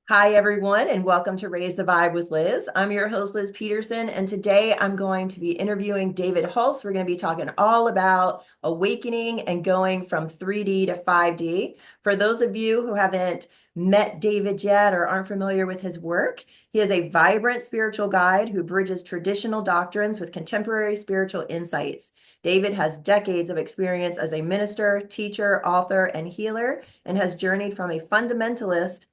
Hi, everyone, and welcome to Raise the Vibe with Liz. I'm your host, Liz Peterson, and today I'm going to be interviewing David Hulse. We're going to be talking all about awakening and going from 3D to 5D. For those of you who haven't met David yet or aren't familiar with his work, he is a vibrant spiritual guide who bridges traditional doctrines with contemporary spiritual insights. David has decades of experience as a minister, teacher, author, and healer, and has journeyed from a fundamentalist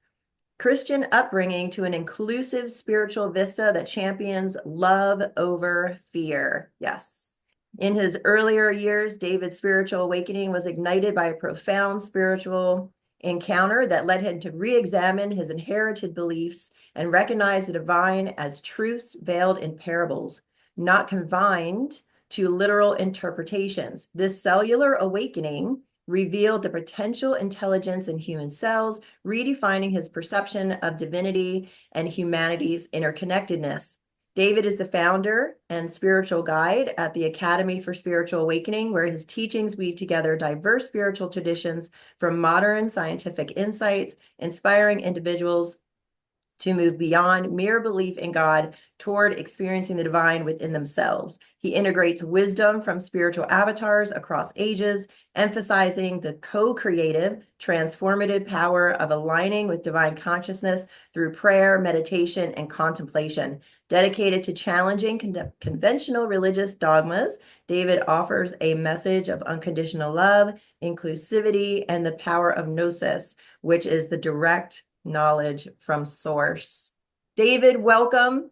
Christian upbringing to an inclusive spiritual vista that champions love over fear. Yes. In his earlier years, David's spiritual awakening was ignited by a profound spiritual encounter that led him to re-examine his inherited beliefs and recognize the divine as truths veiled in parables, not confined to literal interpretations. This cellular awakening revealed the potential intelligence in human cells, redefining his perception of divinity and humanity's interconnectedness. David is the founder and spiritual guide at the Academy for Spiritual Awakening, where his teachings weave together diverse spiritual traditions from modern scientific insights, inspiring individuals to move beyond mere belief in God toward experiencing the divine within themselves. He integrates wisdom from spiritual avatars across ages, emphasizing the co-creative, transformative power of aligning with divine consciousness through prayer, meditation, and contemplation. Dedicated to challenging conventional religious dogmas, David offers a message of unconditional love, inclusivity, and the power of gnosis, which is the direct knowledge from source. David, welcome.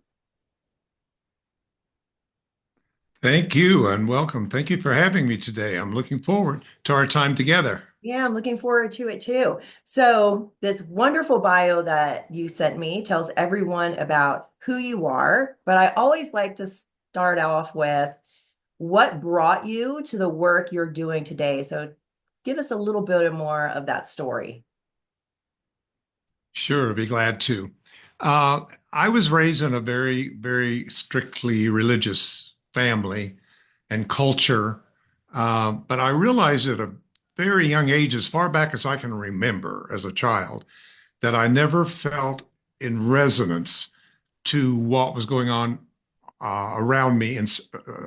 Thank you and welcome. Thank you for having me today. I'm looking forward to our time together. Yeah, I'm looking forward to it too. So, this wonderful bio that you sent me tells everyone about who you are, but I always like to start off with what brought you to the work you're doing today. So, give us a little bit more of that story. Sure, be glad to. Uh, I was raised in a very, very strictly religious family and culture, but I realized at a very young age, as far back as I can remember as a child, that I never felt in resonance to what was going on around me and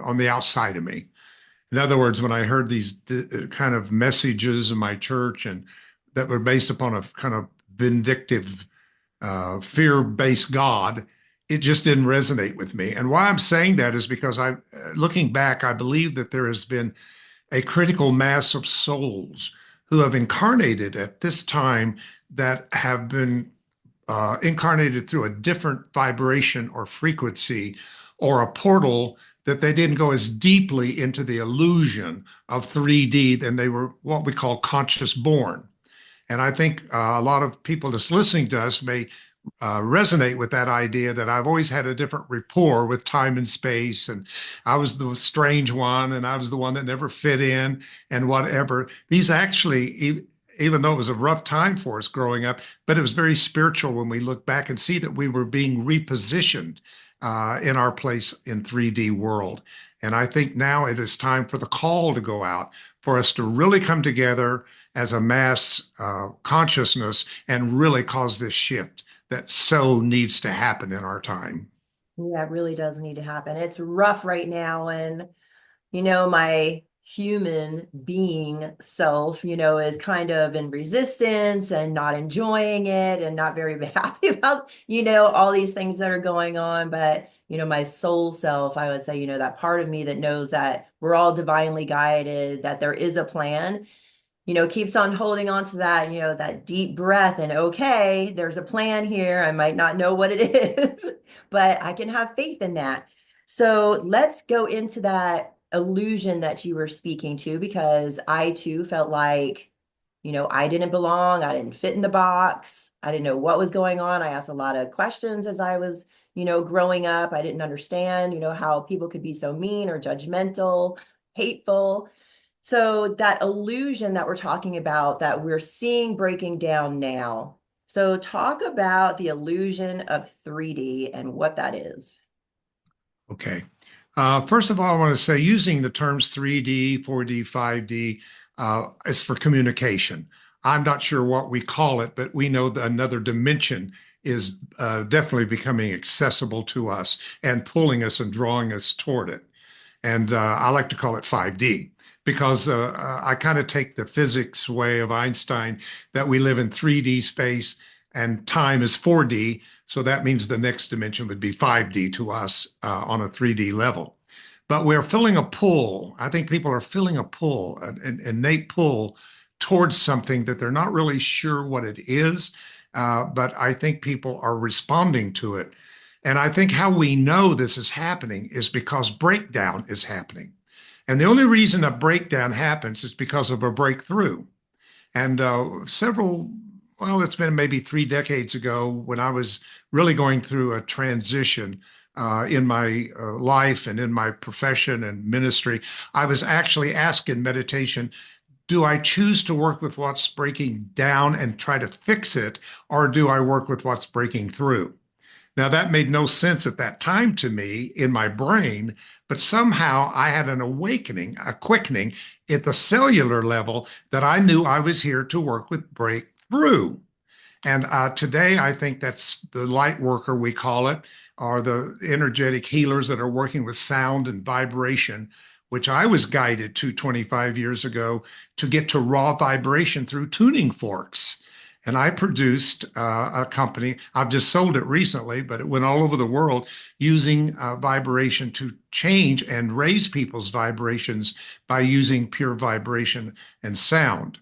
on the outside of me. In other words, when I heard these kind of messages in my church and that were based upon a kind of vindictive, fear-based God, it just didn't resonate with me. And why I'm saying that is because looking back, I believe that there has been a critical mass of souls who have incarnated at this time that have been incarnated through a different vibration or frequency or a portal that they didn't go as deeply into the illusion of 3D than they were what we call conscious born. And I think a lot of people that's listening to us may resonate with that idea that I've always had a different rapport with time and space. And I was the strange one, and I was the one that never fit in, and whatever. These actually, even though it was a rough time for us growing up, but it was very spiritual when we look back and see that we were being repositioned in our place in 3D world. And I think now it is time for the call to go out, for us to really come together as a mass consciousness and really cause this shift that so needs to happen in our time. Yeah, it really does need to happen. It's rough right now, and my human being self, is kind of in resistance and not enjoying it and not very happy about, all these things that are going on. But, my soul self, I would say, that part of me that knows that we're all divinely guided, that there is a plan, keeps on holding on to that, that deep breath and okay, there's a plan here. I might not know what it is, but I can have faith in that. So let's go into that illusion that you were speaking to, because I too felt like, I didn't belong. I didn't fit in the box. I didn't know what was going on. I asked a lot of questions as I was, growing up. I didn't understand, how people could be so mean or judgmental, hateful. So that illusion that we're talking about that we're seeing breaking down now. So talk about the illusion of 3D and what that is. Okay. First of all, I want to say using the terms 3D, 4D, 5D is for communication. I'm not sure what we call it, but we know that another dimension is definitely becoming accessible to us and pulling us and drawing us toward it. And I like to call it 5D because I kind of take the physics way of Einstein that we live in 3D space and time is 4D. So that means the next dimension would be 5D to us on a 3D level. But we're feeling a pull. I think people are feeling a pull, an innate pull towards something that they're not really sure what it is. But I think people are responding to it. And I think how we know this is happening is because breakdown is happening. And the only reason a breakdown happens is because of a breakthrough. And well, it's been maybe 3 decades ago when I was really going through a transition in my life and in my profession and ministry. I was actually asked in meditation, do I choose to work with what's breaking down and try to fix it, or do I work with what's breaking through? Now, that made no sense at that time to me in my brain, but somehow I had an awakening, a quickening at the cellular level that I knew I was here to work with breakthrough. And today, I think that's the light worker, we call it, or the energetic healers that are working with sound and vibration, which I was guided to 25 years ago to get to raw vibration through tuning forks. And I produced a company. I've just sold it recently, but it went all over the world using vibration to change and raise people's vibrations by using pure vibration and sound.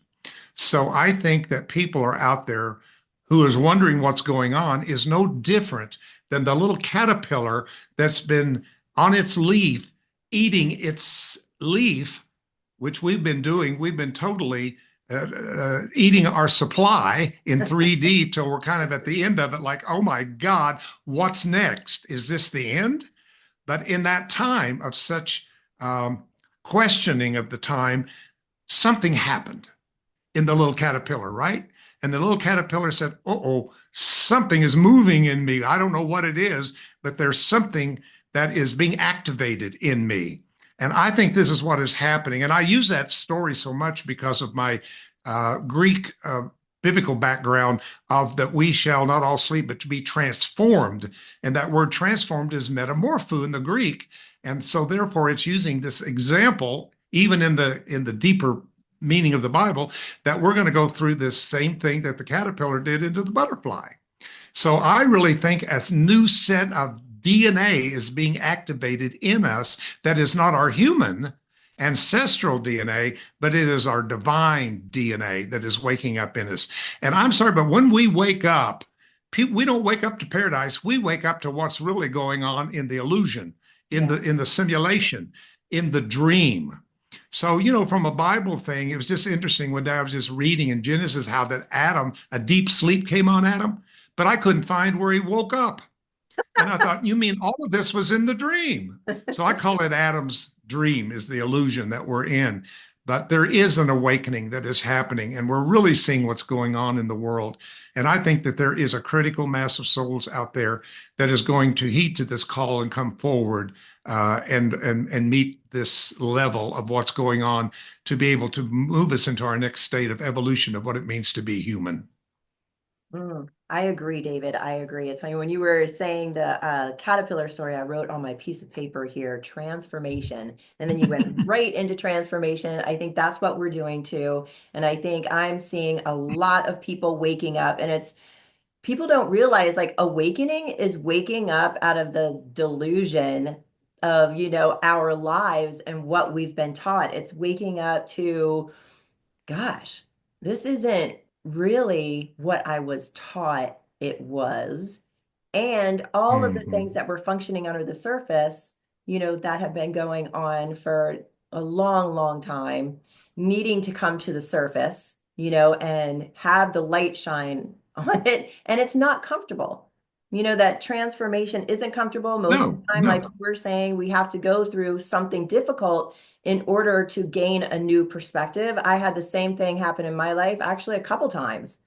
So I think that people are out there who is wondering what's going on is no different than the little caterpillar that's been on its leaf eating its leaf, which we've been doing. We've been totally eating our supply in 3D till we're kind of at the end of it, like, oh my God, what's next? Is this the end? But in that time of such questioning of the time, something happened in the little caterpillar, right? And the little caterpillar said, oh, something is moving in me. I don't know what it is, but there's something that is being activated in me. And I think this is what is happening. And I use that story so much because of my Greek biblical background of that we shall not all sleep, but to be transformed. And that word transformed is metamorpho in the Greek. And so therefore it's using this example, even in the deeper meaning of the Bible, that we're going to go through this same thing that the caterpillar did into the butterfly. So I really think a new set of DNA is being activated in us that is not our human ancestral DNA, but it is our divine DNA that is waking up in us. And I'm sorry, but when we wake up, we don't wake up to paradise. We wake up to what's really going on in the illusion, Yeah. in the simulation, in the dream. So, from a Bible thing, it was just interesting when I was just reading in Genesis how that Adam, a deep sleep came on Adam, but I couldn't find where he woke up. And I thought, you mean all of this was in the dream? So I call it Adam's dream, is the illusion that we're in. But there is an awakening that is happening, and we're really seeing what's going on in the world. And I think that there is a critical mass of souls out there that is going to heed to this call and come forward and meet this level of what's going on to be able to move us into our next state of evolution of what it means to be human. I agree, David. I agree. It's funny when you were saying the caterpillar story, I wrote on my piece of paper here, transformation. And then you went right into transformation. I think that's what we're doing too. And I think I'm seeing a lot of people waking up, and it's people don't realize like awakening is waking up out of the delusion of, our lives and what we've been taught. It's waking up to, gosh, this isn't really what I was taught it was. And all of the things Mhm. that were functioning under the surface, that have been going on for a long, long time, needing to come to the surface, and have the light shine on it. And it's not comfortable. That transformation isn't comfortable most of No, the time. Like no. we're saying, we have to go through something difficult in order to gain a new perspective. I had the same thing happen in my life, actually, a couple times.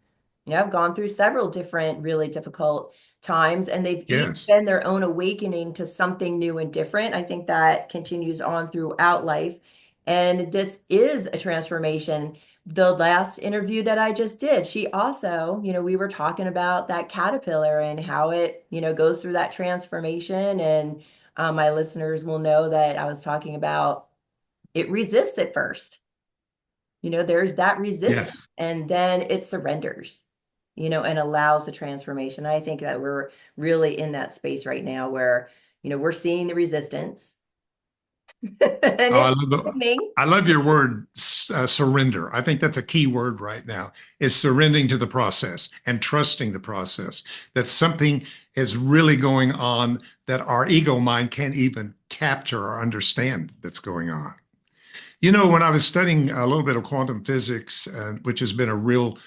I've gone through several different really difficult times, and they've each Yes. been their own awakening to something new and different. I think that continues on throughout life. And this is a transformation. the last interview that I just did, she also, we were talking about that caterpillar and how it, goes through that transformation. And my listeners will know that I was talking about it resists at first. There's that resistance Yes. and then it surrenders, and allows the transformation. I think that we're really in that space right now where, we're seeing the resistance and Oh, it's happening. I love your word, surrender. I think that's a key word right now, is surrendering to the process and trusting the process. That something is really going on that our ego mind can't even capture or understand that's going on. When I was studying a little bit of quantum physics, which has been a real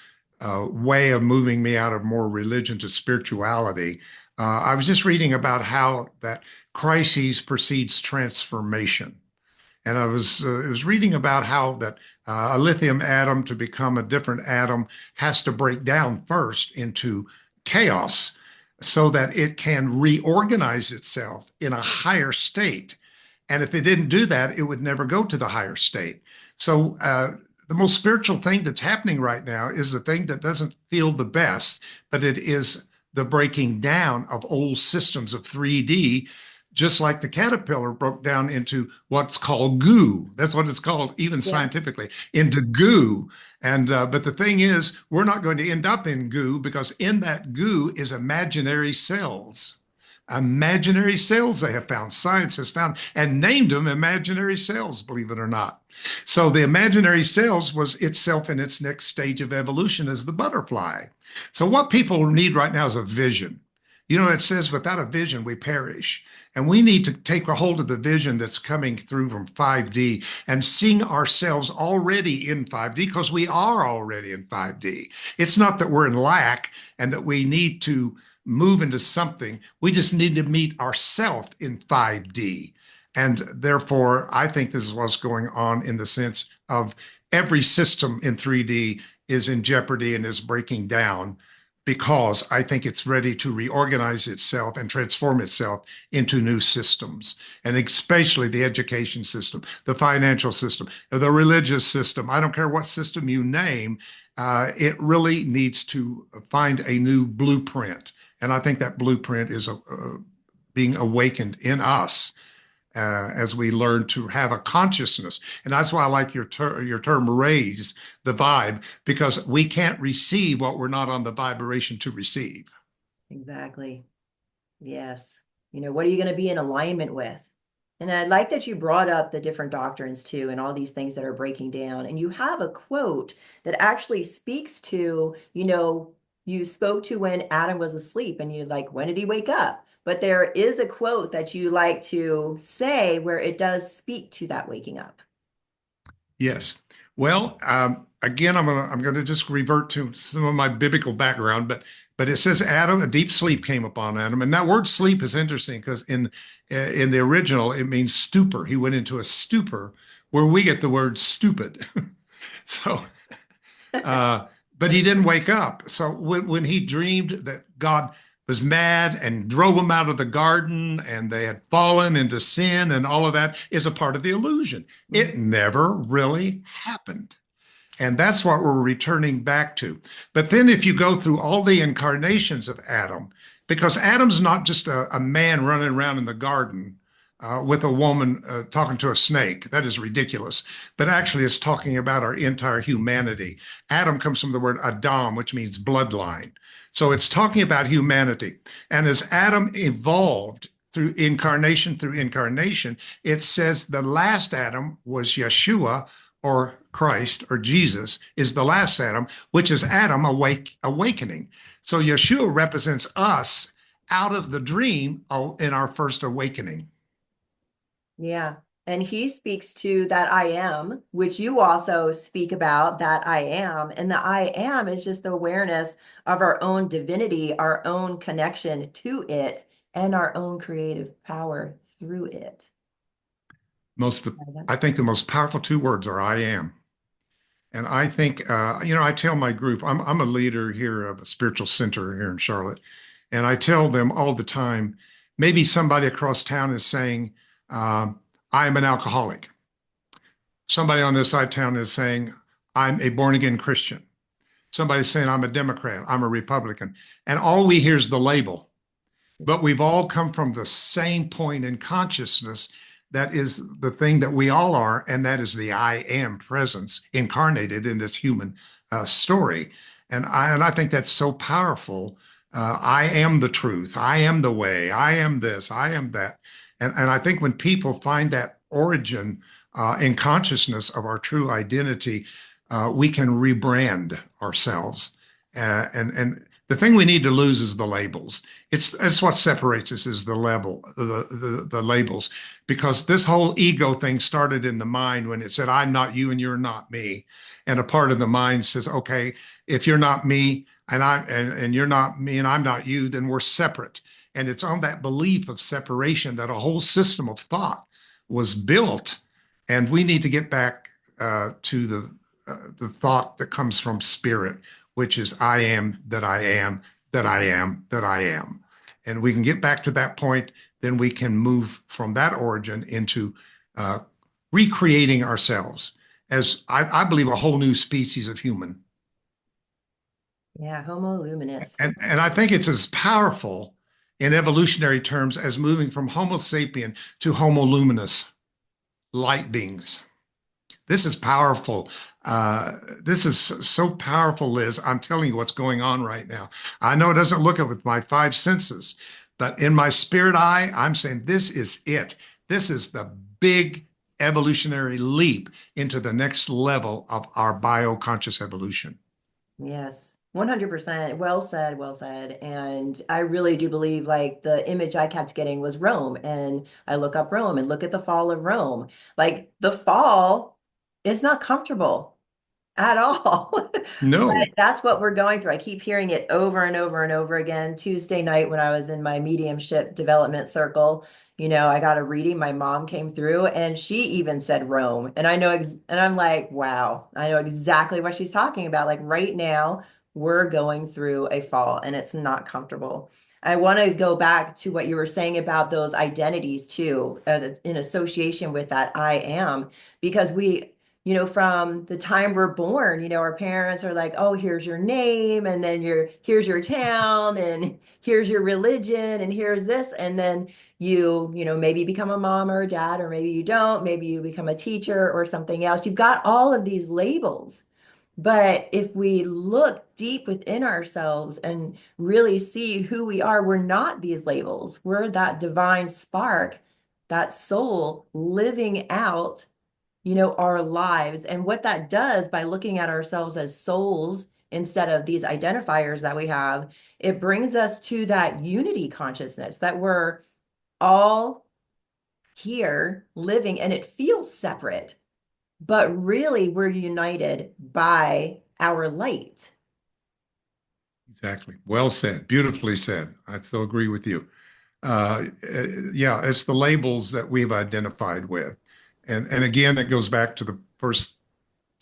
way of moving me out of more religion to spirituality, I was just reading about how that crises precedes transformation. And I was reading about how that a lithium atom to become a different atom has to break down first into chaos so that it can reorganize itself in a higher state. And if it didn't do that, it would never go to the higher state. So the most spiritual thing that's happening right now is the thing that doesn't feel the best, but it is the breaking down of old systems of 3D, just like the caterpillar broke down into what's called goo. That's what it's called, even Yeah. scientifically, into goo. And but the thing is, we're not going to end up in goo because in that goo is imaginary cells. Imaginary cells they have found. Science has found and named them imaginary cells, believe it or not. So the imaginary cells was itself in its next stage of evolution as the butterfly. So what people need right now is a vision. It says without a vision, we perish. And we need to take a hold of the vision that's coming through from 5D and seeing ourselves already in 5D because we are already in 5D. It's not that we're in lack and that we need to move into something. We just need to meet ourselves in 5D. And therefore, I think this is what's going on in the sense of every system in 3D is in jeopardy and is breaking down because I think it's ready to reorganize itself and transform itself into new systems, and especially the education system, the financial system, the religious system. I don't care what system you name, it really needs to find a new blueprint. And I think that blueprint is being awakened in us as we learn to have a consciousness. And that's why I like your term raise the vibe, because we can't receive what we're not on the vibration to receive. Exactly. Yes. What are you going to be in alignment with? And I like that you brought up the different doctrines too, and all these things that are breaking down. And you have a quote that actually speaks to, you spoke to when Adam was asleep and you're like, when did he wake up? But there is a quote that you like to say where it does speak to that waking up. Yes. Well, again, I'm gonna just revert to some of my biblical background, but it says Adam, a deep sleep came upon Adam, and that word sleep is interesting because in the original it means stupor. He went into a stupor, where we get the word stupid. So, uh, but he didn't wake up. So when he dreamed that God was mad and drove him out of the garden and they had fallen into sin and all of that is a part of the illusion. It never really happened. And that's what we're returning back to. But then if you go through all the incarnations of Adam, because Adam's not just a man running around in the garden with a woman talking to a snake. That is ridiculous. But actually, it's talking about our entire humanity. Adam comes from the word Adam, which means bloodline. So it's talking about humanity. And as Adam evolved through incarnation, it says the last Adam was Yeshua, or Christ or Jesus is the last Adam, which is Adam awakening. So Yeshua represents us out of the dream in our first awakening. Yeah. And he speaks to that I am, which you also speak about that I am. And the I am is just the awareness of our own divinity, our own connection to it, and our own creative power through it. Most, Yeah. I think the most powerful two words are I am. And I think, I tell my group, I'm a leader here of a spiritual center here in Charlotte. And I tell them all the time, maybe somebody across town is saying, I am an alcoholic. Somebody on this side of town is saying, I'm a born again Christian. Somebody's saying I'm a Democrat, I'm a Republican, and all we hear is the label. But we've all come from the same point in consciousness that is the thing that we all are, and that is the I am presence incarnated in this human story. And I think that's so powerful. I am the truth. I am the way. I am this. I am that. And I think when people find that origin in consciousness of our true identity, we can rebrand ourselves. And the thing we need to lose is the labels. It's what separates us is the labels, because this whole ego thing started in the mind when it said, I'm not you and you're not me. And a part of the mind says, okay, if you're not me and you're not me and I'm not you, then we're separate. And it's on that belief of separation that a whole system of thought was built. And we need to get back to the thought that comes from spirit, which is I am that I am that I am that I am. And we can get back to that point, then we can move from that origin into uh, recreating ourselves as I believe a whole new species of human. Yeah, Homo luminous. And I think it's as powerful in evolutionary terms as moving from Homo sapien to Homo luminous, light beings. This is powerful. This is so powerful, Liz. I'm telling you what's going on right now. I know it doesn't look it with my five senses, but in my spirit eye, I'm saying this is it. This is the big evolutionary leap into the next level of our bioconscious evolution. Yes, 100%. Well said, well said. And I really do believe like the image I kept getting was Rome. And I look up Rome and look at the fall of Rome. Like the fall is not comfortable at all. But No. that's what we're going through. I keep hearing it over and over and over again. Tuesday night, when I was in my mediumship development circle, I got a reading. My mom came through and she even said Rome. And and I'm like, wow, I know exactly what she's talking about. Like right now, we're going through a fall and it's not comfortable. I want to go back to what you were saying about those identities too, in association with that I am, because from the time we're born, our parents are like, oh, here's your name, and then here's your town, and here's your religion, and here's this. And then maybe become a mom or a dad, or maybe you don't, maybe you become a teacher or something else. You've got all of these labels. But if we look deep within ourselves and really see who we are, we're not these labels. We're that divine spark, that soul living out our lives. And what that does by looking at ourselves as souls instead of these identifiers that we have, it brings us to that unity consciousness that we're all here living and it feels separate, but really we're united by our light. Exactly. Well said. Beautifully said. I still agree with you. Yeah, it's the labels that we've identified with. And again, it goes back to the first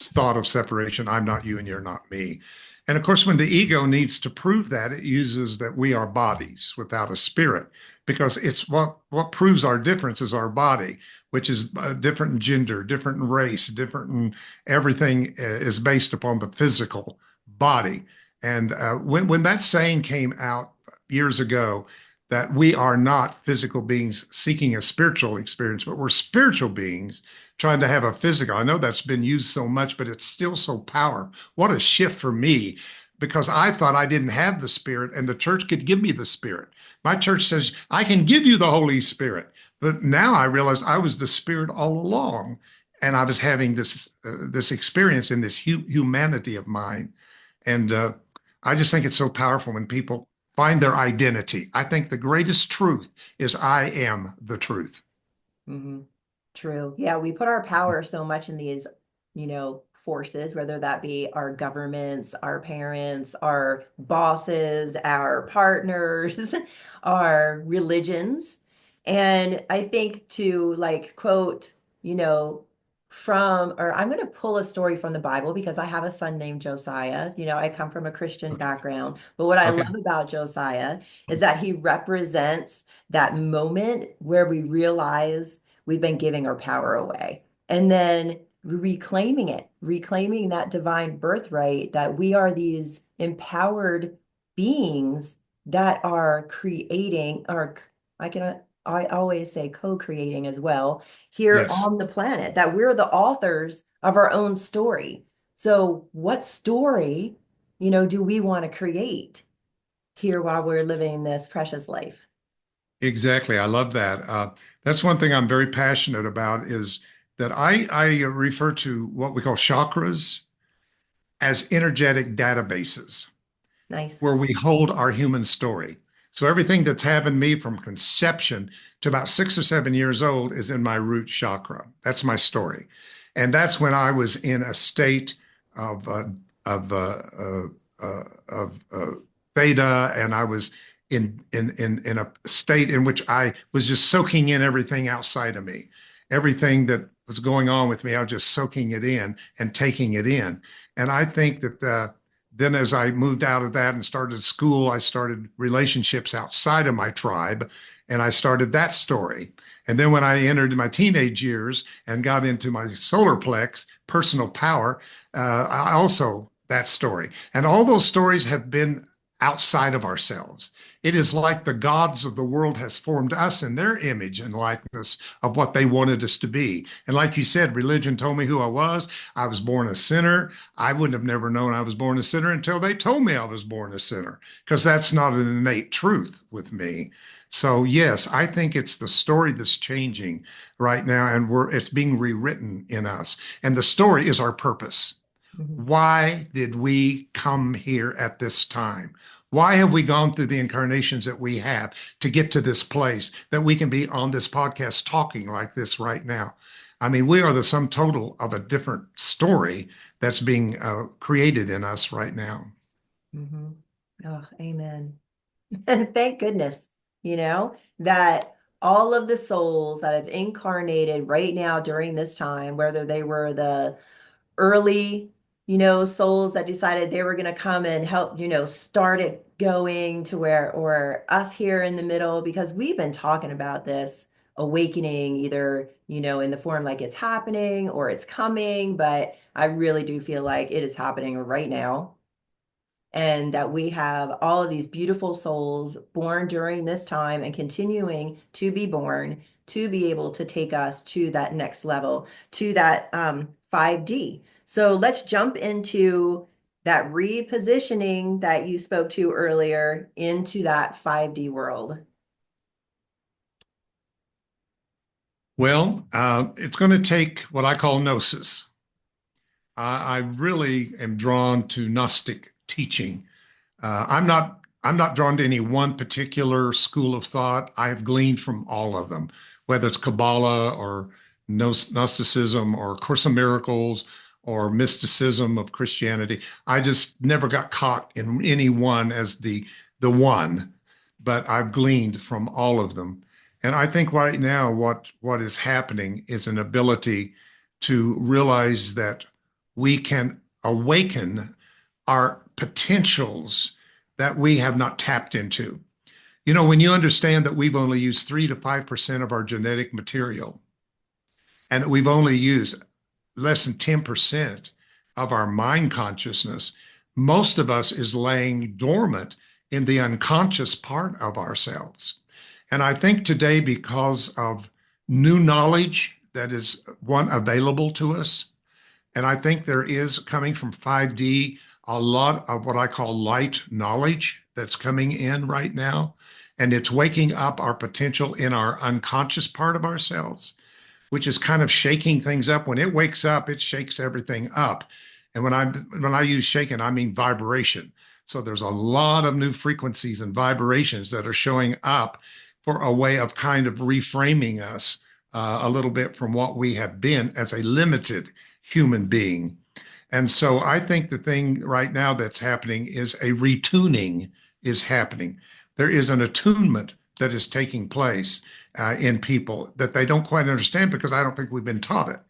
thought of separation. I'm not you and you're not me. And of course, when the ego needs to prove that, it uses that we are bodies without a spirit, because it's what proves our difference is our body, which is different in gender, different in race, different in everything is based upon the physical body. And when that saying came out years ago, that we are not physical beings seeking a spiritual experience, but we're spiritual beings trying to have a physical. I know that's been used so much, but it's still so powerful. What a shift for me, because I thought I didn't have the Spirit and the church could give me the Spirit. My church says, I can give you the Holy Spirit. But now I realized I was the Spirit all along. And I was having this experience in this humanity of mine. And I just think it's so powerful when people find their identity. I think the greatest truth is I am the truth. Hmm. True. Yeah, we put our power so much in these, forces, whether that be our governments, our parents, our bosses, our partners, our religions. And I think to like quote, you know, or I'm going to pull a story from the Bible because I have a son named Josiah. I come from a Christian Okay. background, but what I Okay. love about Josiah is that he represents that moment where we realize we've been giving our power away. And then reclaiming it, reclaiming that divine birthright that we are these empowered beings that are creating, or I always say co-creating as well here Yes, on the planet, that we're the authors of our own story. So what story, do we want to create here while we're living this precious life? exactly. I love that. That's one thing I'm very passionate about is that I refer to what we call chakras as energetic databases, Nice. where we hold our human story. So everything that's happened to me from conception to about 6 or 7 years old is in my root chakra. That's my story. And that's when I was in a state of of uh, uh, of theta, and I was in a state in which I was just soaking in everything outside of me, everything that was going on with me. I was just soaking it in and taking it in. And I think that then as I moved out of that and started school, I started relationships outside of my tribe, and I started that story. And then when I entered my teenage years and got into my solar plex, personal power, I also that story. And all those stories have been outside of ourselves. It is like the gods of the world has formed us in their image and likeness of what they wanted us to be. And like you said, religion told me who I was. I was born a sinner. I wouldn't have never known I was born a sinner until they told me I was born a sinner, because that's not an innate truth with me. So yes, I think it's the story that's changing right now, and it's being rewritten in us. And the story is our purpose. Mhm. Why did we come here at this time? Why have we gone through the incarnations that we have to get to this place that we can be on this podcast talking like this right now? I mean, we are the sum total of a different story that's being created in us right now. Mhm. Oh, amen. And thank goodness, that all of the souls that have incarnated right now during this time, whether they were the early, souls that decided they were going to come and help, start it going to where, or us here in the middle, because we've been talking about this awakening either, in the form like it's happening or it's coming, but I really do feel like it is happening right now, and that we have all of these beautiful souls born during this time and continuing to be born to be able to take us to that next level, to that 5D. So let's jump into that repositioning that you spoke to earlier into that 5D world. Well, it's going to take what I call gnosis. I really am drawn to Gnostic teaching. I'm not drawn to any one particular school of thought. I have gleaned from all of them, whether it's Kabbalah or Gnosticism or Course in Miracles or mysticism of Christianity. I just never got caught in any one as the one, but I've gleaned from all of them. And I think right now what is happening is an ability to realize that we can awaken our potentials that we have not tapped into. You know, when you understand that we've only used 3 to 5% of our genetic material, and that we've only used less than 10% of our mind consciousness, most of us is laying dormant in the unconscious part of ourselves. And I think today, because of new knowledge that is one available to us, and I think there is coming from 5D a lot of what I call light knowledge that's coming in right now. And it's waking up our potential in our unconscious part of ourselves, which is kind of shaking things up. When it wakes up, it shakes everything up. And when I use shaking, I mean vibration. So there's a lot of new frequencies and vibrations that are showing up for a way of kind of reframing us a little bit from what we have been as a limited human being. And so I think the thing right now that's happening is a retuning is happening. There is an attunement that is taking place in people that they don't quite understand, because I don't think we've been taught it.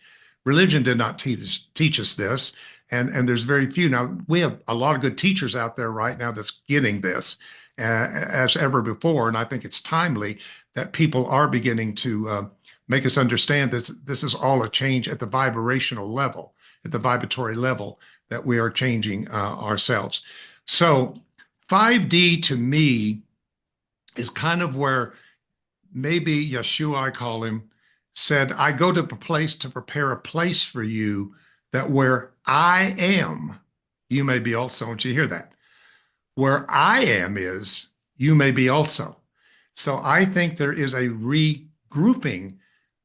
Religion did not teach us this, and there's very few. Now, we have a lot of good teachers out there right now that's getting this as ever before, and I think it's timely that people are beginning to make us understand that this is all a change at the vibrational level, at the vibratory level that we are changing ourselves. So 5D to me is kind of where maybe Yeshua, I call him, said, I go to a place to prepare a place for you that where I am, you may be also. Don't you hear that? Where I am is, you may be also. So I think there is a regrouping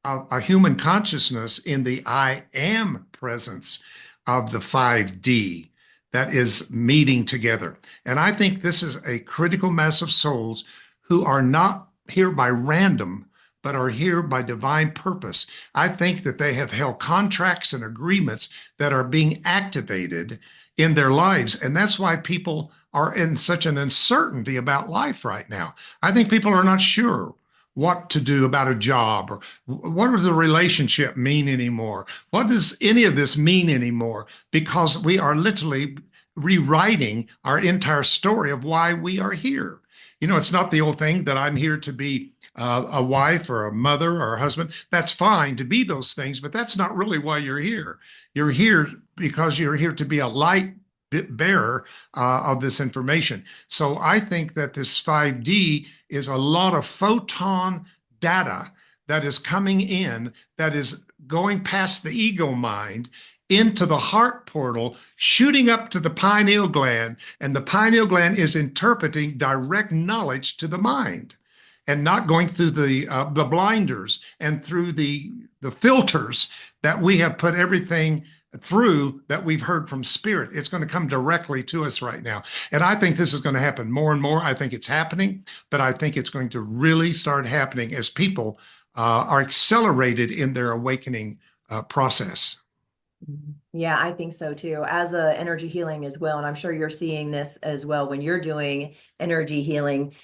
of a human consciousness in the I am presence of the 5D that is meeting together. And I think this is a critical mass of souls who are not here by random, but are here by divine purpose. I think that they have held contracts and agreements that are being activated in their lives. And that's why people are in such an uncertainty about life right now. I think people are not sure what to do about a job, or what does a relationship mean anymore? What does any of this mean anymore? Because we are literally rewriting our entire story of why we are here. It's not the old thing that I'm here to be a wife or a mother or a husband. That's fine to be those things, but that's not really why you're here. You're here because you're here to be a light bearer of this information. So I think that this 5D is a lot of photon data that is coming in, that is going past the ego mind into the heart portal, shooting up to the pineal gland, and the pineal gland is interpreting direct knowledge to the mind and not going through the blinders and through the filters that we have put everything through that we've heard from spirit. It's going to come directly to us right now. And I think this is going to happen more and more. I think it's happening, but I think it's going to really start happening as people are accelerated in their awakening process. Yeah, I think so too. As a energy healing as well, and I'm sure you're seeing this as well when you're doing energy healing.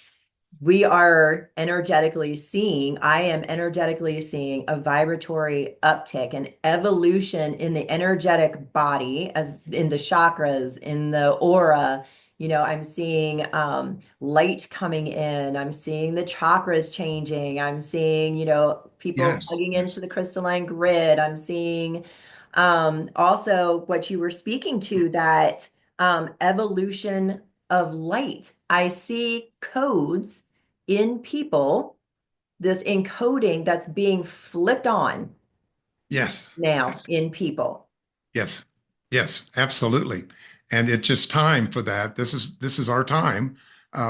We are energetically seeing, I am energetically seeing a vibratory uptick, an evolution in the energetic body, as in the chakras, in the aura. I'm seeing light coming in. I'm seeing the chakras changing. I'm seeing, people Yes, plugging into yes, the crystalline grid. I'm seeing also what you were speaking to, that evolution of light. I see codes in people, this encoding that's being flipped on yes, now yes. in people. Yes, yes, absolutely. And it's just time for that. This is our time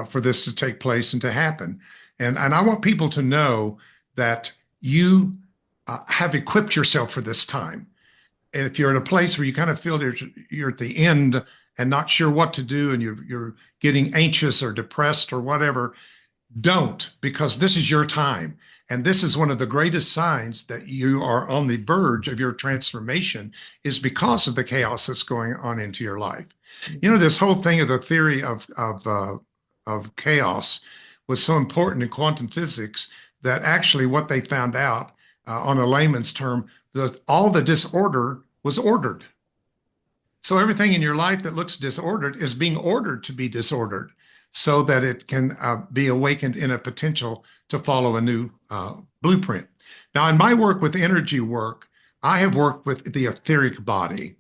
for this to take place and to happen. And I want people to know that you have equipped yourself for this time. And if you're in a place where you kind of feel you're at the end and not sure what to do, and you're getting anxious or depressed or whatever, don't, because this is your time. And this is one of the greatest signs that you are on the verge of your transformation, is because of the chaos that's going on into your life. This whole thing of the theory of chaos was so important in quantum physics that actually what they found out on a layman's term, that all the disorder was ordered. So everything in your life that looks disordered is being ordered to be disordered so that it can be awakened in a potential to follow a new blueprint. Now, in my work with energy work, I have worked with the etheric body.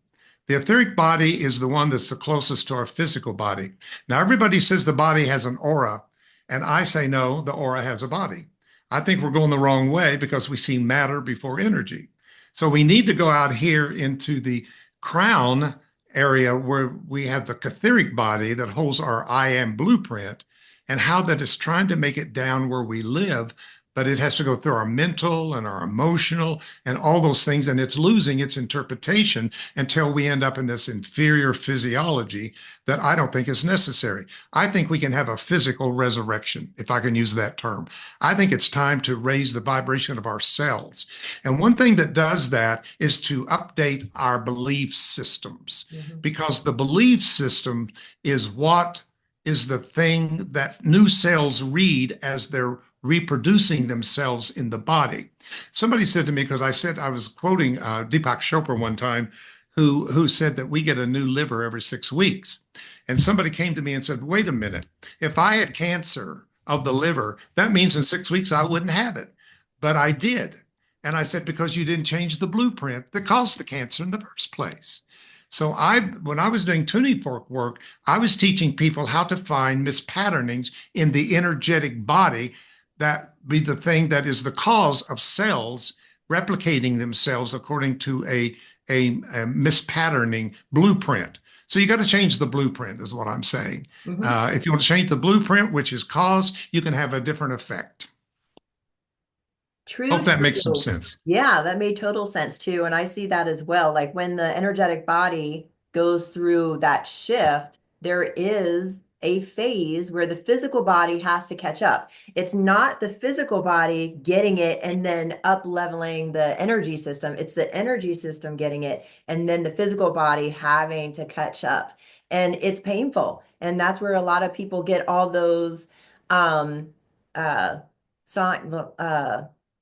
The etheric body is the one that's the closest to our physical body. Now, everybody says the body has an aura, and I say no, the aura has a body. I think we're going the wrong way because we see matter before energy. So we need to go out here into the crown area where we have the etheric body that holds our I am blueprint, and how that is trying to make it down where we live, but it has to go through our mental and our emotional and all those things, and it's losing its interpretation until we end up in this inferior physiology that I don't think is necessary. I think we can have a physical resurrection, if I can use that term. I think it's time to raise the vibration of our cells. And one thing that does that is to update our belief systems, Mhm. because the belief system is what is the thing that new cells read as they're reproducing themselves in the body. Somebody said to me, because I said I was quoting Deepak Chopra one time, who said that we get a new liver every 6 weeks. And somebody came to me and said, wait a minute, if I had cancer of the liver, that means in 6 weeks I wouldn't have it. But I did. And I said, because you didn't change the blueprint that caused the cancer in the first place. So when I was doing tuning fork work, I was teaching people how to find mispatternings in the energetic body that be the thing that is the cause of cells replicating themselves according to a mispatterning blueprint. So you got to change the blueprint, is what I'm saying. Mhm. If you want to change the blueprint, which is cause, you can have a different effect. True, Hope that makes some true. sense. Yeah, that made total sense too. And I see that as well. Like when the energetic body goes through that shift, there is a phase where the physical body has to catch up. It's not the physical body getting it and then up leveling the energy system. It's the energy system getting it and then the physical body having to catch up. And it's painful. And that's where a lot of people get all those um uh sign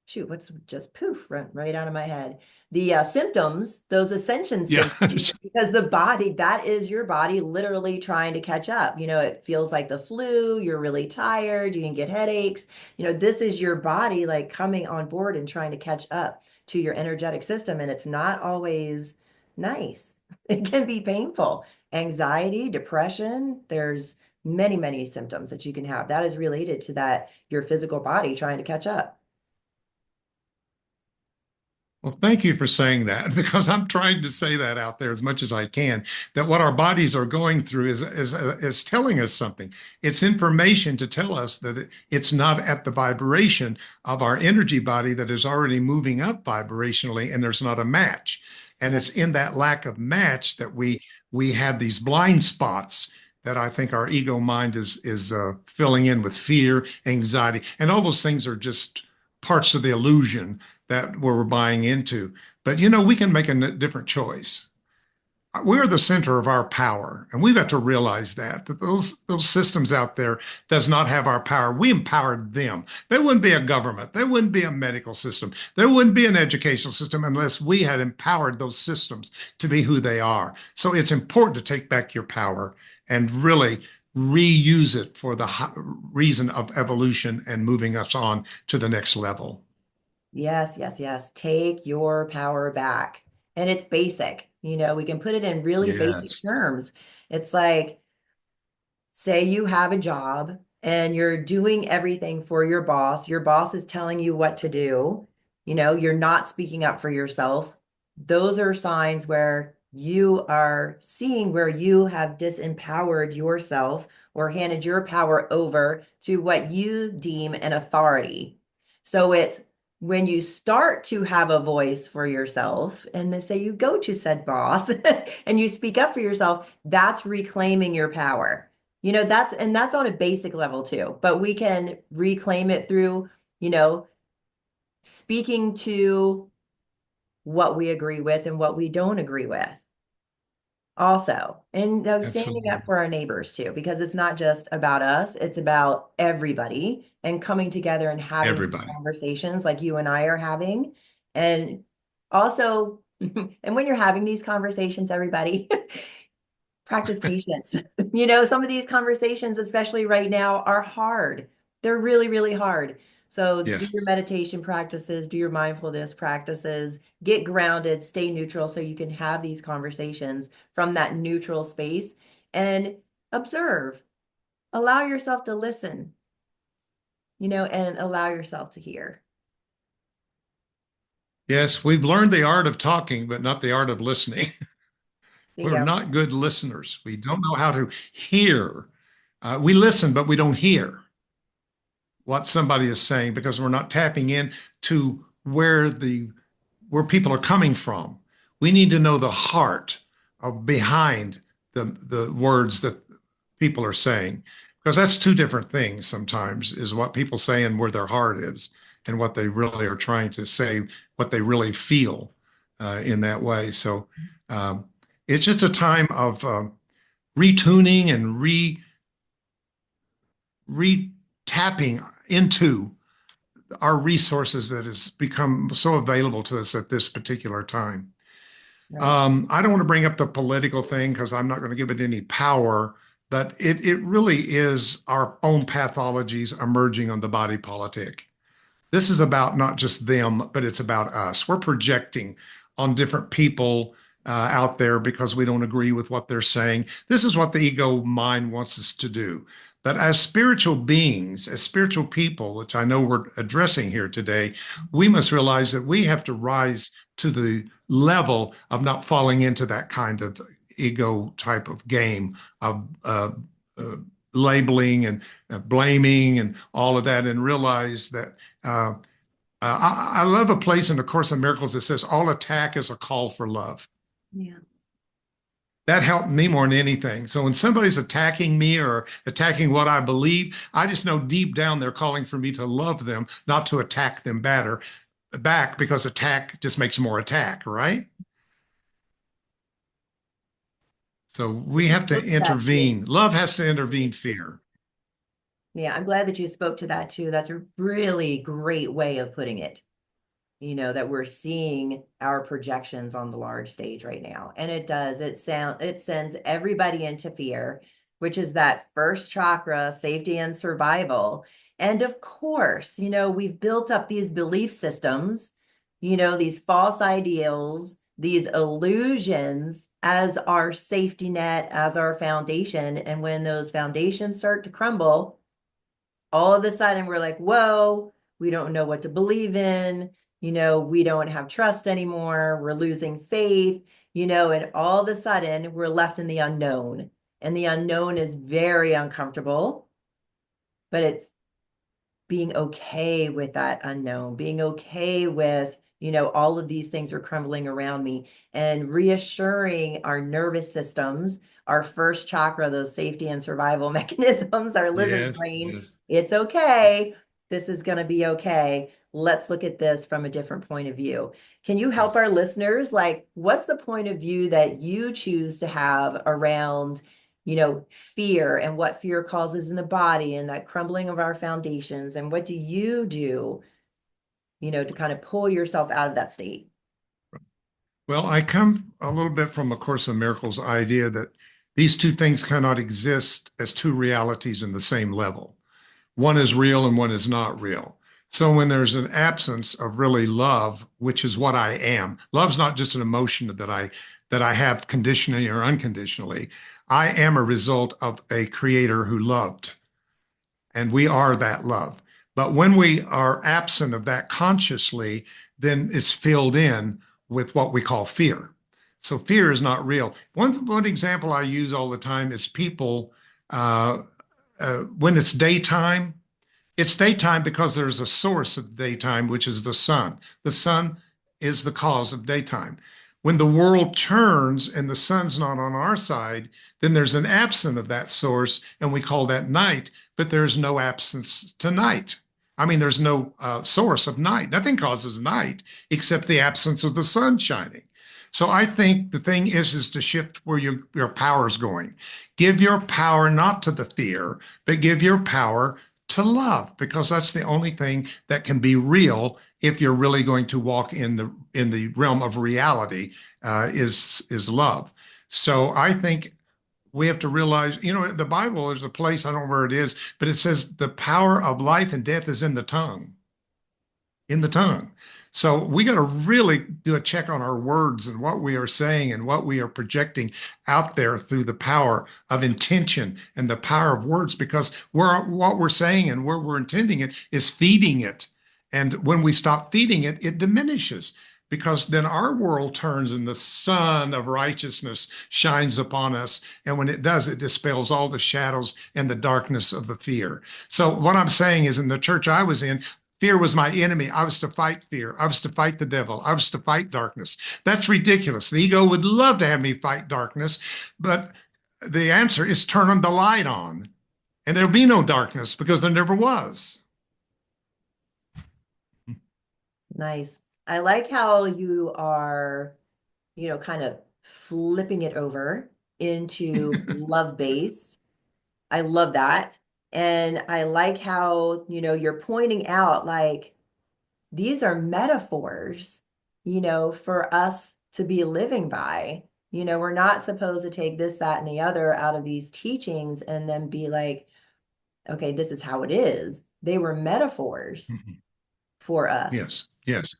shoot, what's just poof, right out of my head. The symptoms, those ascension Yeah. symptoms, because the body, that is your body literally trying to catch up. It feels like the flu, you're really tired, you can get headaches. This is your body like coming on board and trying to catch up to your energetic system. And it's not always nice. It can be painful. Anxiety, depression, there's many, many symptoms that you can have. That is related to that, your physical body trying to catch up. Well, thank you for saying that because I'm trying to say that out there as much as I can, that what our bodies are going through is telling us something. It's information to tell us that it's not at the vibration of our energy body that is already moving up vibrationally, and there's not a match. And Yeah. it's in that lack of match that we have these blind spots that I think our ego mind is filling in with fear, anxiety, and all those things are just parts of the illusion that we're buying into. But we can make a different choice. We're the center of our power, and we've got to realize that those systems out there does not have our power. We empowered them. There wouldn't be a government. There wouldn't be a medical system. There wouldn't be an educational system unless we had empowered those systems to be who they are. So it's important to take back your power and really reuse it for the reason of evolution and moving us on to the next level. Yes, yes, yes. Take your power back. And it's basic. We can put it in really basic Yes. terms. It's like, say you have a job and you're doing everything for your boss. Your boss is telling you what to do. You're not speaking up for yourself. Those are signs where you are seeing where you have disempowered yourself or handed your power over to what you deem an authority. So it's when you start to have a voice for yourself, and then say you go to said boss and you speak up for yourself, that's reclaiming your power. That's on a basic level too, but we can reclaim it through, you know, speaking to what we agree with and what we don't agree with also. And standing up Absolutely. for our neighbors too, because it's not just about us, it's about everybody and coming together and having these Everybody. conversations like you and I are having. And also, and when you're having these conversations, everybody, practice patience. Some of these conversations, especially right now, are hard. They're really, really hard. So do Yes. your meditation practices, do your mindfulness practices, get grounded, stay neutral so you can have these conversations from that neutral space and observe. Allow yourself to listen, and allow yourself to hear. Yes, we've learned the art of talking, but not the art of listening. There you We're go. not good listeners. We don't know how to hear. We listen, but we don't hear what somebody is saying because we're not tapping in to where people are coming from. We need to know the heart of behind the words that people are saying because that's two different things sometimes is what people say and where their heart is and what they really are trying to say, what they really feel in that way. So um, it's just a time of retuning and re-tapping into our resources that has become so available to us at this particular time. Right. I don't want to bring up the political thing because I'm not going to give it any power, but it really is our own pathologies emerging on the body politic. This is about not just them, but it's about us. We're projecting on different people out there because we don't agree with what they're saying. This is what the ego mind wants us to do. But as spiritual beings, as spiritual people, which I know we're addressing here today, we must realize that we have to rise to the level of not falling into that kind of ego type of game of uh, labeling and blaming and all of that, and realize that I love a place in the Course of Miracles that says all attack is a call for love. Yeah. That helped me more than anything. So when somebody's attacking me or attacking what I believe, I just know deep down they're calling for me to love them, not to attack them back, because attack just makes more attack, right? So we You have to spoke to that too. intervene. Love has to intervene fear. Yeah, I'm glad that you spoke to that too. That's a really great way of putting it. That we're seeing our projections on the large stage right now. And it sends everybody into fear, which is that first chakra, safety and survival. And of course, we've built up these belief systems, these false ideals, these illusions as our safety net, as our foundation. And when those foundations start to crumble, all of a sudden we're like, whoa, we don't know what to believe in. We don't have trust anymore. We're losing faith, and all of a sudden we're left in the unknown. And the unknown is very uncomfortable, but it's being okay with that unknown, being okay with, all of these things are crumbling around me, and reassuring our nervous systems, our first chakra, those safety and survival mechanisms, our lizard Yes, brain. yes. It's okay. This is going to be okay. Let's look at this from a different point of view. Can you help Yes. our listeners? Like, what's the point of view that you choose to have around fear and what fear causes in the body and that crumbling of our foundations? And what do you do, to kind of pull yourself out of that state? Well, I come a little bit from A Course in Miracles idea that these two things cannot exist as two realities in the same level. One is real and one is not real. So when there's an absence of really love, which is what I am, love's not just an emotion that I have conditionally or unconditionally. I am a result of a creator who loved, and we are that love. But when we are absent of that consciously, then it's filled in with what we call fear. So fear is not real. One example I use all the time is people, when it's daytime because there's a source of daytime, which is the sun. The sun is the cause of daytime. When the world turns and the sun's not on our side, then there's an absence of that source, and we call that night, but there's no absence to night. I mean, there's no source of night. Nothing causes night except the absence of the sun shining. So I think the thing is to shift where your power is going. Give your power not to the fear, but give your power to love, because that's the only thing that can be real if you're really going to walk in the realm of reality, is love. So I think we have to realize, the Bible is a place, I don't know where it is, but it says the power of life and death is in the tongue, in the tongue. So we got to really do a check on our words and what we are saying and what we are projecting out there through the power of intention and the power of words, because what we're saying and where we're intending it is feeding it. And when we stop feeding it, it diminishes, because then our world turns and the sun of righteousness shines upon us. And when it does, it dispels all the shadows and the darkness of the fear. So what I'm saying is, in the church I was in, fear was my enemy. I was to fight fear. I was to fight the devil. I was to fight darkness. That's ridiculous. The ego would love to have me fight darkness, but the answer is turn on the light on, and there'll be no darkness because there never was. Nice. I like how you are, kind of flipping it over into love based. I love that. And I like how, you're pointing out like these are metaphors, for us to be living by. We're not supposed to take this, that, and the other out of these teachings and then be like, okay, this is how it is. They were metaphors for us. Yes. Yes.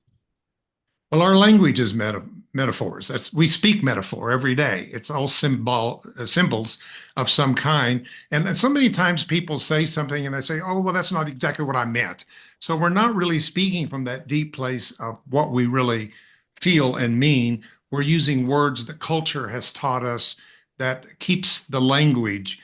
Well, our language is metaphors. We speak metaphor every day. It's all symbols of some kind. And so many times people say something and they say, "Oh, well, that's not exactly what I meant." So we're not really speaking from that deep place of what we really feel and mean. We're using words that culture has taught us that keeps the language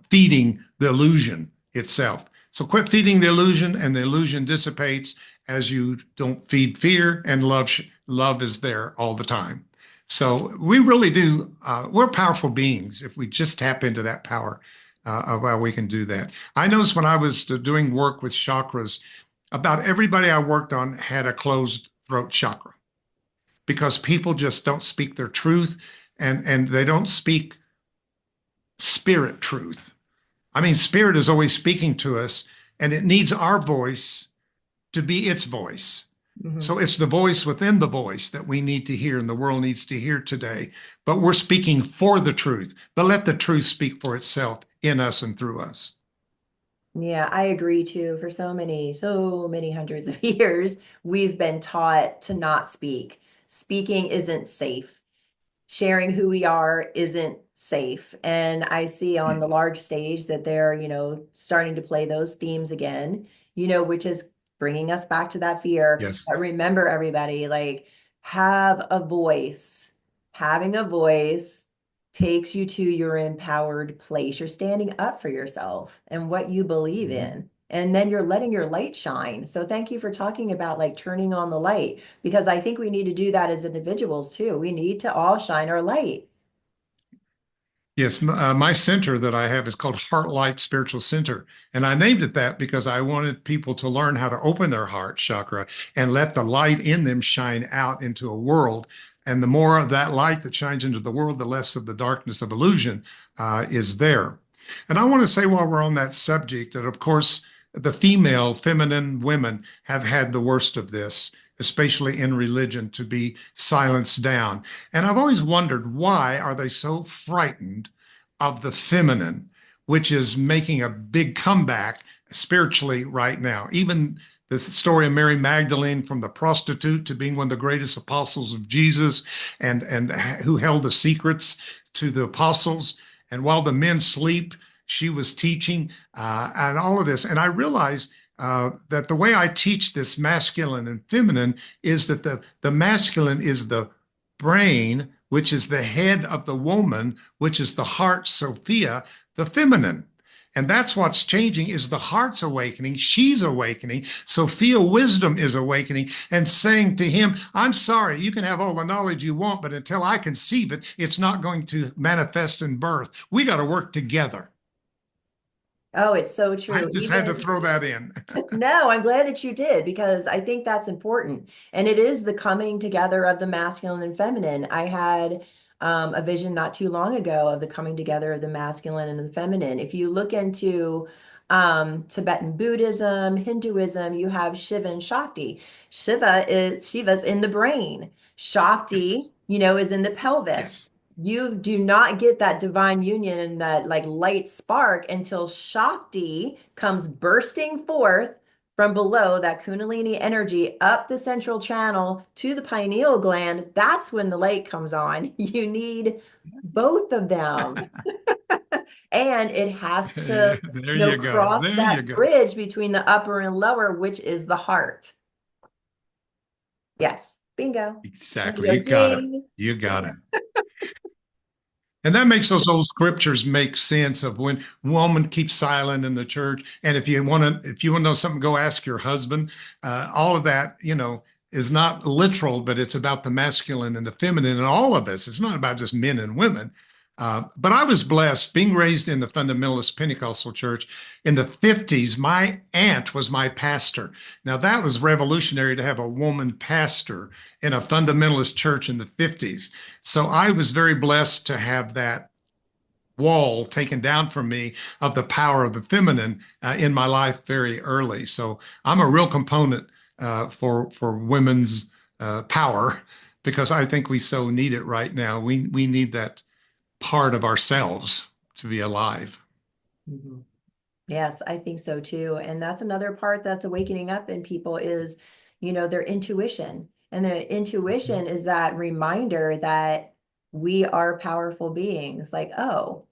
feeding the illusion itself. So quit feeding the illusion, and the illusion dissipates as you don't feed fear, and love is there all the time. So we really do. We're powerful beings if we just tap into that power of how we can do that. I noticed when I was doing work with chakras, about everybody I worked on had a closed throat chakra because people just don't speak their truth, and they don't speak spirit truth. I mean, spirit is always speaking to us, and it needs our voice to be its voice. Mhm. So it's the voice within the voice that we need to hear and the world needs to hear today. But we're speaking for the truth. But let the truth speak for itself in us and through us. Yeah, I agree too. For so many hundreds of years, we've been taught to not speak. Speaking isn't safe. Sharing who we are isn't safe. And I see on the Mm. large stage that they're, starting to play those themes again, which is bringing us back to that fear. Yes. But remember, everybody, like, have a voice. Having a voice takes you to your empowered place. You're standing up for yourself and what you believe Mhm. in. And then you're letting your light shine. So thank you for talking about like turning on the light, because I think we need to do that as individuals too. We need to all shine our light. Yes, my center that I have is called Heart Light Spiritual Center. And I named it that because I wanted people to learn how to open their heart chakra and let the light in them shine out into a world. And the more of that light that shines into the world, the less of the darkness of illusion is there. And I want to say while we're on that subject that, of course, the feminine women have had the worst of this, especially in religion, to be silenced down. And I've always wondered, why are they so frightened of the feminine, which is making a big comeback spiritually right now? Even the story of Mary Magdalene, from the prostitute to being one of the greatest apostles of Jesus, and who held the secrets to the apostles. And while the men sleep, she was teaching, and all of this. And I realized that the way I teach this masculine and feminine is that the masculine is the brain, which is the head of the woman, which is the heart, Sophia, the feminine. And that's what's changing is the heart's awakening. She's awakening. Sophia wisdom is awakening and saying to him, I'm sorry, you can have all the knowledge you want, but until I conceive it, it's not going to manifest in birth. We got to work together. Oh, it's so I true. just had to Even throw that in. no, I'm glad that you did, because I think that's important. And it is the coming together of the masculine and feminine. I had a vision not too long ago of the coming together of the masculine and the feminine. If you look into Tibetan Buddhism, Hinduism, you have Shiva and Shakti. Shiva's in the brain. Yes. Shakti, is in the pelvis. Yes. You do not get that divine union and that like light spark until Shakti comes bursting forth from below, that Kundalini energy up the central channel to the pineal gland. That's when the light comes on. You need both of them. And it has to, There you go. cross There you that go. bridge between the upper and lower, which is the heart. Yes. Bingo. Exactly. Bingo. You got it. Ding. You got it. And that makes those old scriptures make sense of when woman keeps silent in the church. And if you want to know something, go ask your husband. All of that, is not literal, but it's about the masculine and the feminine in all of us. It's not about just men and women. But I was blessed being raised in the fundamentalist Pentecostal church in the 50s. My aunt was my pastor. Now, that was revolutionary to have a woman pastor in a fundamentalist church in the 50s. So I was very blessed to have that wall taken down from me of the power of the feminine in my life very early. So I'm a real component for women's power because I think we so need it right now. We need that part of ourselves to be alive. Mhm. Yes, I think so too. And that's another part that's awakening up in people is, their intuition. And the intuition is that reminder that we are powerful beings. Like, oh,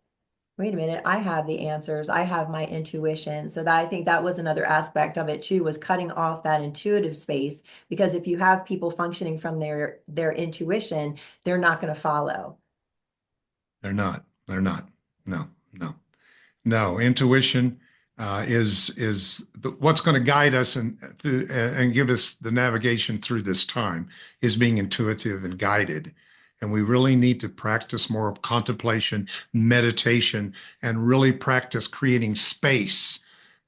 wait a minute, I have the answers. I have my intuition. So that I think that was another aspect of it too, was cutting off that intuitive space. Because if you have people functioning from their intuition, they're not going to follow. They're not. They're not. No, no. No, intuition is what's going to guide us and give us the navigation through this time is being intuitive and guided. And we really need to practice more of contemplation, meditation, and really practice creating space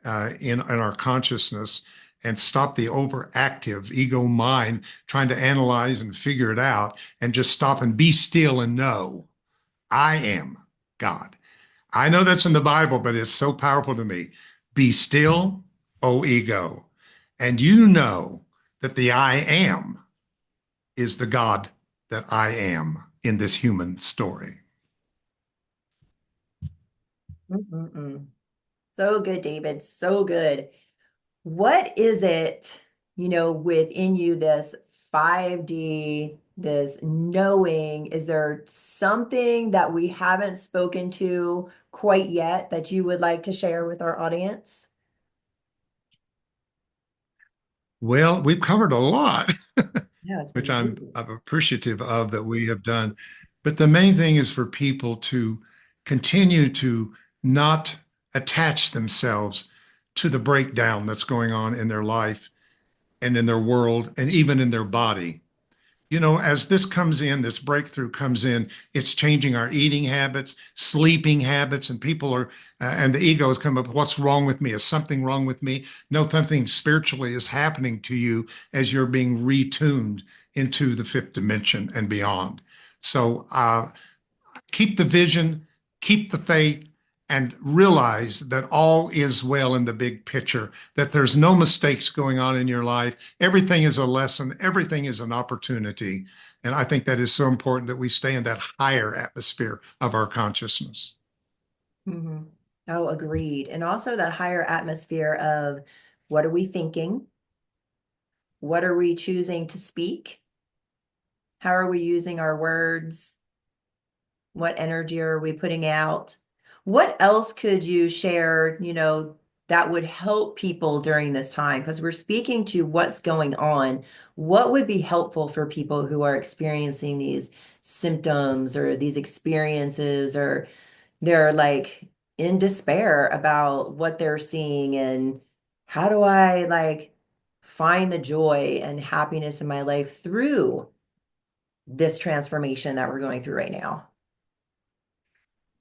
in our consciousness and stop the overactive ego mind trying to analyze and figure it out and just stop and be still and know I am God. I know that's in the Bible, but it's so powerful to me. Be still, O ego, and you know that the I am is the God that I am in this human story. Mm-mm-mm. So good, David. So good. What is it, within you, this 5D, this knowing? Is there something that we haven't spoken to quite yet that you would like to share with our audience? Well, we've covered a lot, Yeah, it's which been busy. I'm appreciative of that we have done. But the main thing is for people to continue to not attach themselves to the breakdown that's going on in their life and in their world and even in their body. As this comes in, this breakthrough comes in, it's changing our eating habits, sleeping habits, and people are, and the ego has come up, what's wrong with me? Is something wrong with me? No, something spiritually is happening to you as you're being retuned into the fifth dimension and beyond. So keep the vision, keep the faith, and realize that all is well in the big picture, that there's no mistakes going on in your life. Everything is a lesson, everything is an opportunity. And I think that is so important that we stay in that higher atmosphere of our consciousness. Mhm. Oh, agreed. And also that higher atmosphere of what are we thinking? What are we choosing to speak? How are we using our words? What energy are we putting out? What else could you share, that would help people during this time? Because we're speaking to what's going on. What would be helpful for people who are experiencing these symptoms or these experiences, or they're like in despair about what they're seeing, and how do I like find the joy and happiness in my life through this transformation that we're going through right now?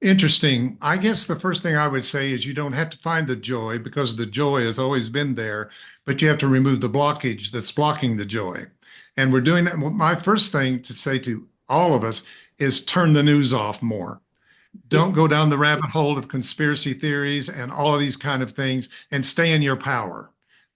Interesting. I guess the first thing I would say is you don't have to find the joy because the joy has always been there, but you have to remove the blockage that's blocking the joy. And we're doing that. My first thing to say to all of us is turn the news off more. Don't go down the rabbit hole of conspiracy theories and all of these kind of things and stay in your power.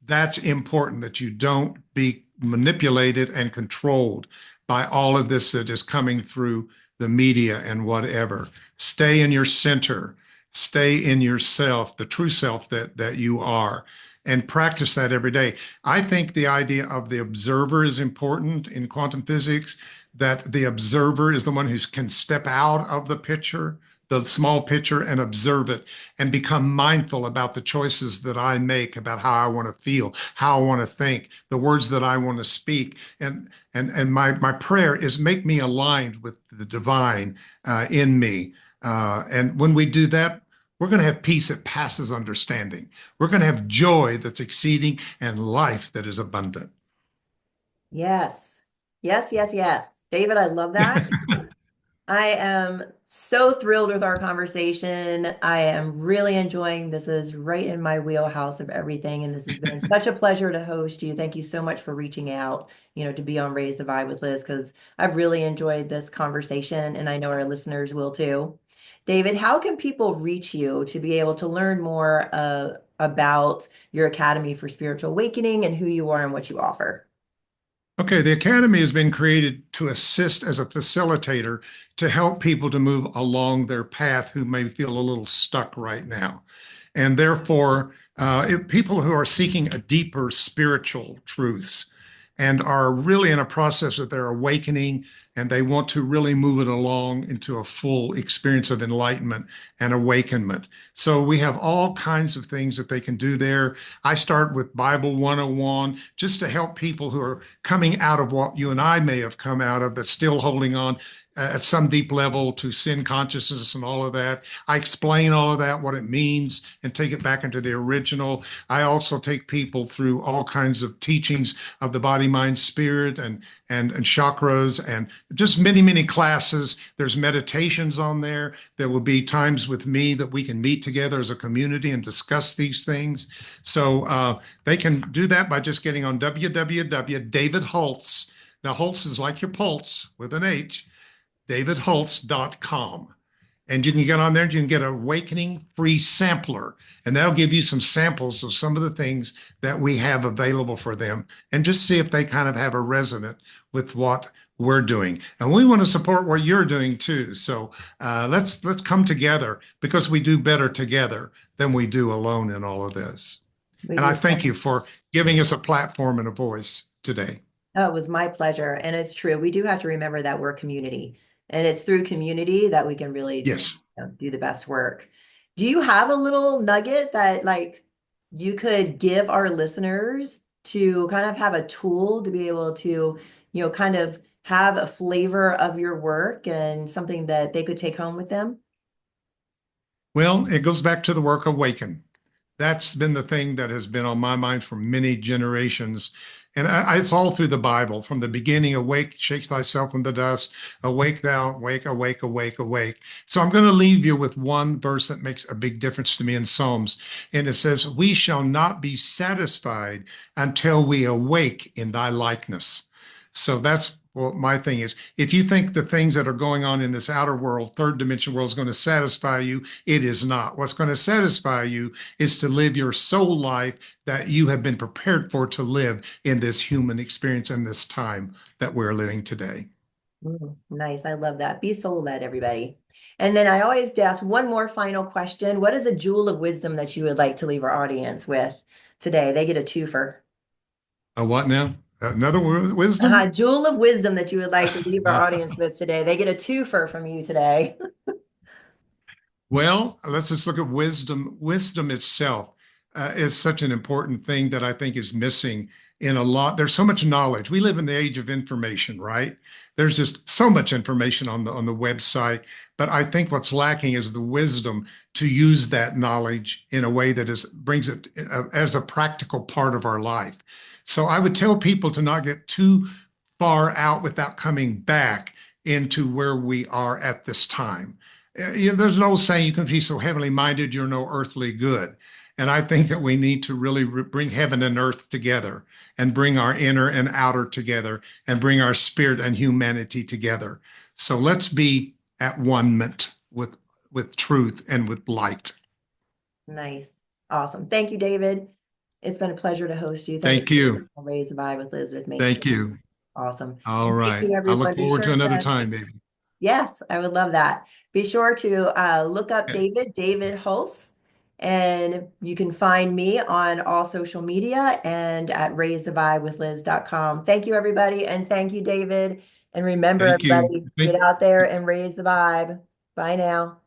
That's important that you don't be manipulated and controlled by all of this that is coming through the media and whatever. Stay in your center, stay in yourself, the true self that you are, and practice that every day. I think the idea of the observer is important in quantum physics, that the observer is the one who can step out of the picture, the small picture, and observe it and become mindful about the choices that I make, about how I want to feel, how I want to think, the words that I want to speak. And my prayer is make me aligned with the divine in me. And when we do that, we're going to have peace that passes understanding. We're going to have joy that's exceeding and life that is abundant. Yes. Yes, yes, yes. David, I love that. I am so thrilled with our conversation. I am really enjoying this. Is right in my wheelhouse of everything. And this has been such a pleasure to host you. Thank you so much for reaching out, to be on Raise the Vibe with Liz, because I've really enjoyed this conversation and I know our listeners will too. David, how can people reach you to be able to learn more about your Academy for Spiritual Awakening and who you are and what you offer? Okay, the Academy has been created to assist as a facilitator to help people to move along their path who may feel a little stuck right now. And therefore, people who are seeking a deeper spiritual truths and are really in a process of their awakening, and they want to really move it along into a full experience of enlightenment and awakenment. So we have all kinds of things that they can do there. I start with Bible 101 just to help people who are coming out of what you and I may have come out of, that's still holding on at some deep level to sin consciousness and all of that. I explain all of that, what it means, and take it back into the original. I also take people through all kinds of teachings of the body, mind, spirit, and chakras, and just many, many classes. There's meditations on there. There will be times with me that we can meet together as a community and discuss these things. So they can do that by just getting on www.davidhulse. Now, Hulse is like your pulse with an H, davidhulse.com. And you can get on there and you can get an awakening free sampler. And that'll give you some samples of some of the things that we have available for them and just see if they kind of have a resonant with what we're doing. And we want to support what you're doing too. So let's come together because we do better together than we do alone in all of this. We And I do. thank you for giving us a platform and a voice today. Oh, it was my pleasure. And it's true. We do have to remember that we're community, and it's through community that we can really, Yes. do the best work. Do you have a little nugget that like you could give our listeners to kind of have a tool to be able to, kind of have a flavor of your work and something that they could take home with them? Well, it goes back to the work Awaken. That's been the thing that has been on my mind for many generations. And it's all through the Bible, from the beginning, awake, shake thyself from the dust, awake thou, awake, awake, awake, awake. So I'm going to leave you with one verse that makes a big difference to me in Psalms. And it says, we shall not be satisfied until we awake in thy likeness. So that's what my thing is. If you think the things that are going on in this outer world, third dimension world, is going to satisfy you, it is not. What's going to satisfy you is to live your soul life that you have been prepared for to live in this human experience in this time that we're living today. Nice. I love that. Be soul led, everybody. And then I always ask one more final question. What is a jewel of wisdom that you would like to leave our audience with today? They get a twofer. A what now? Another wisdom? Jewel of wisdom that you would like to leave our audience with today. They get a twofer from you today. Well, let's just look at wisdom. Wisdom itself is such an important thing that I think is missing in a lot. There's so much knowledge. We live in the age of information, right? There's just so much information on the website, but I think what's lacking is the wisdom to use that knowledge in a way that brings it as a practical part of our life. So I would tell people to not get too far out without coming back into where we are at this time. There's no saying you can be so heavenly minded, you're no earthly good. And I think that we need to really bring heaven and earth together and bring our inner and outer together and bring our spirit and humanity together. So let's be at one-ment with truth and with light. Nice. Awesome. Thank you, David. It's been a pleasure to host you. Thank you you. for Raise the Vibe with Liz with me. Thank you. Awesome. All Thank right. you, I look everyone. Be forward to sure another to, time, maybe. yes, I would love that. Be sure to look up David Hulse, and you can find me on all social media and at raisethevibewithliz.com. Thank you, everybody. And thank you, David. And remember, Thank you. everybody, get out there and raise the vibe. Bye now.